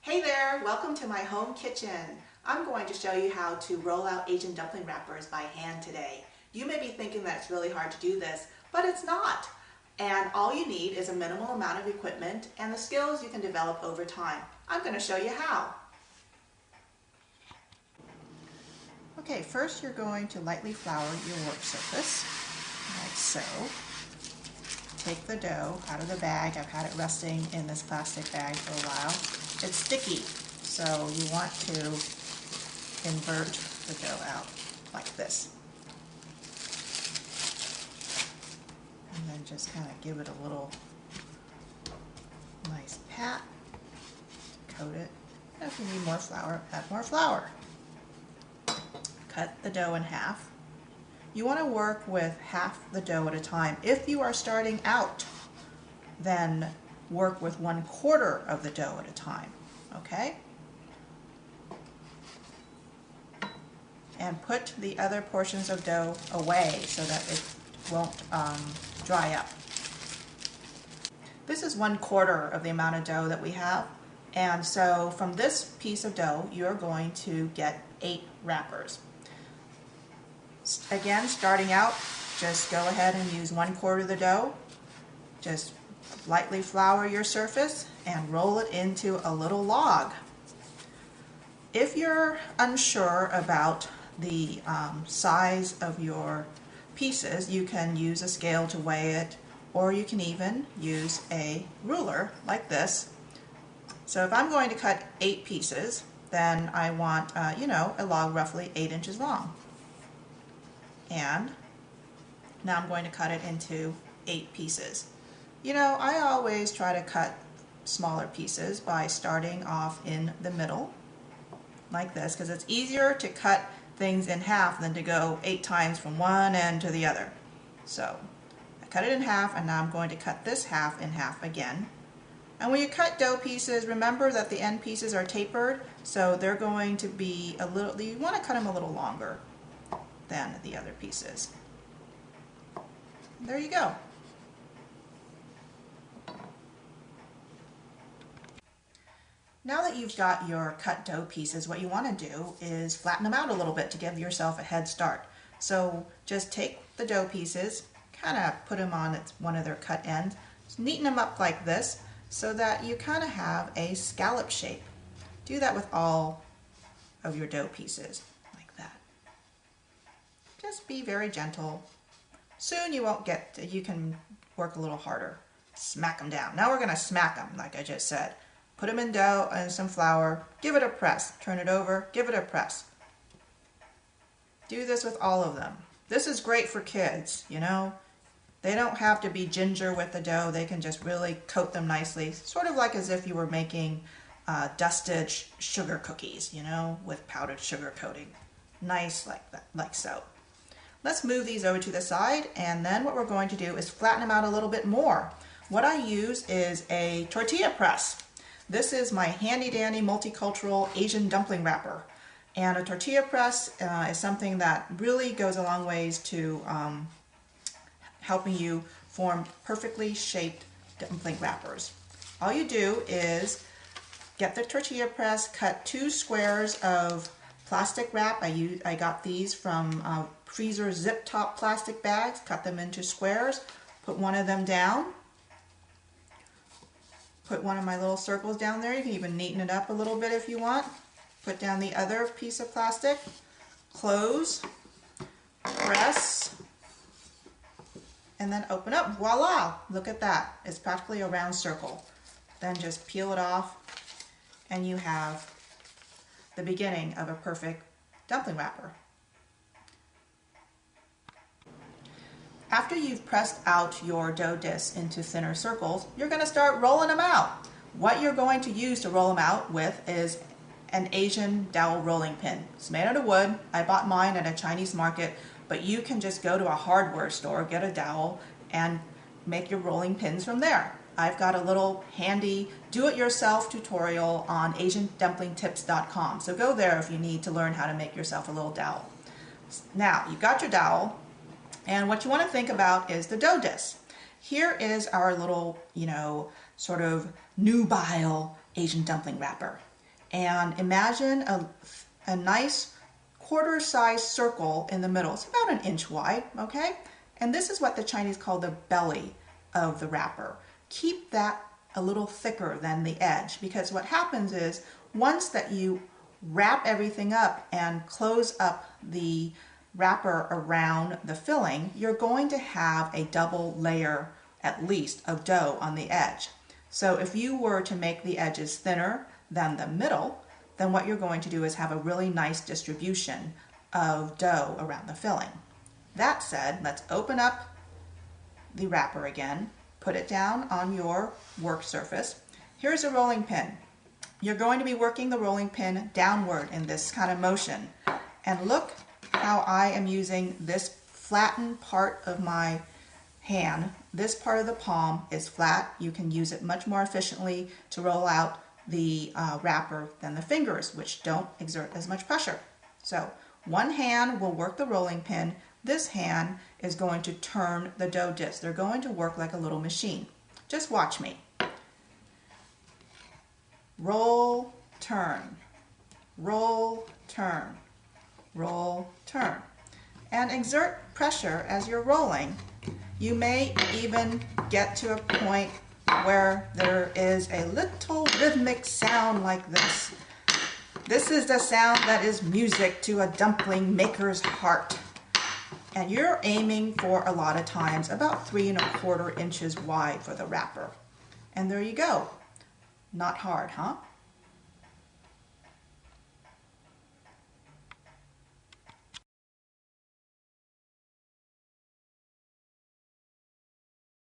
Hey there, welcome to my home kitchen. I'm going to show you how to roll out Asian dumpling wrappers by hand today. You may be thinking that it's really hard to do this, but it's not. And all you need is a minimal amount of equipment and the skills you can develop over time. I'm going to show you how. Okay, first you're going to lightly flour your work surface, like so. Take the dough out of the bag. I've had it resting in this plastic bag for a while. It's sticky, so you want to invert the dough out like this. And then just kind of give it a little nice pat. Coat it. And if you need more flour, add more flour. Cut the dough in half. You want to work with half the dough at a time. If you are starting out, then work with 1/4 of the dough at a time, okay? And put the other portions of dough away so that it won't dry up. This is 1/4 of the amount of dough that we have, and so from this piece of dough, you're going to get 8 wrappers. Again, starting out, just go ahead and use 1/4 of the dough. Just lightly flour your surface and roll it into a little log. If you're unsure about the size of your pieces, you can use a scale to weigh it, or you can even use a ruler like this. So if I'm going to cut 8 pieces, then I want, a log roughly 8 inches long. And now I'm going to cut it into 8 pieces. I always try to cut smaller pieces by starting off in the middle, like this, because it's easier to cut things in half than to go 8 times from one end to the other. So I cut it in half, and now I'm going to cut this half in half again. And when you cut dough pieces, remember that the end pieces are tapered, so they're going to be a little, you want to cut them a little longer than the other pieces. There you go. Now that you've got your cut dough pieces, what you want to do is flatten them out a little bit to give yourself a head start. So just take the dough pieces, kind of put them on one of their cut ends, neaten them up like this so that you kind of have a scallop shape. Do that with all of your dough pieces. Just be very gentle. Soon you can work a little harder. Smack them down. Now we're going to smack them, like I just said. Put them in dough and some flour. Give it a press. Turn it over. Give it a press. Do this with all of them. This is great for kids, They don't have to be ginger with the dough. They can just really coat them nicely. Sort of like as if you were making dusted sugar cookies, with powdered sugar coating. Nice like that, like so. Let's move these over to the side, and then what we're going to do is flatten them out a little bit more. What I use is a tortilla press. This is my handy dandy multicultural Asian dumpling wrapper. And a tortilla press is something that really goes a long ways to helping you form perfectly shaped dumpling wrappers. All you do is get the tortilla press, cut 2 squares of plastic wrap. I got these from freezer zip top plastic bags, cut them into squares, put one of them down, put one of my little circles down there. You can even neaten it up a little bit if you want. Put down the other piece of plastic, close, press, and then open up. Voila! Look at that. It's practically a round circle. Then just peel it off, and you have the beginning of a perfect dumpling wrapper. After you've pressed out your dough discs into thinner circles, you're going to start rolling them out. What you're going to use to roll them out with is an Asian dowel rolling pin. It's made out of wood. I bought mine at a Chinese market, but you can just go to a hardware store, get a dowel, and make your rolling pins from there. I've got a little handy do-it-yourself tutorial on asiandumplingtips.com. So go there if you need to learn how to make yourself a little dowel. Now, you've got your dowel, and what you want to think about is the dough disc. Here is our little, sort of nubile Asian dumpling wrapper. And imagine a nice quarter-sized circle in the middle. It's about an inch wide, okay? And this is what the Chinese call the belly of the wrapper. Keep that a little thicker than the edge, because what happens is once that you wrap everything up and close up the wrapper around the filling, you're going to have a double layer at least of dough on the edge. So if you were to make the edges thinner than the middle, then what you're going to do is have a really nice distribution of dough around the filling. That said, let's open up the wrapper again, put it down on your work surface. Here's a rolling pin. You're going to be working the rolling pin downward in this kind of motion. And look how I am using this flattened part of my hand. This part of the palm is flat. You can use it much more efficiently to roll out the wrapper than the fingers, which don't exert as much pressure. So one hand will work the rolling pin. This hand is going to turn the dough disc. They're going to work like a little machine. Just watch me. Roll, turn, roll, turn, roll, turn. And exert pressure as you're rolling. You may even get to a point where there is a little rhythmic sound like this. This is the sound that is music to a dumpling maker's heart. And you're aiming for a lot of times about 3 1/4 inches wide for the wrapper. And there you go. Not hard, huh?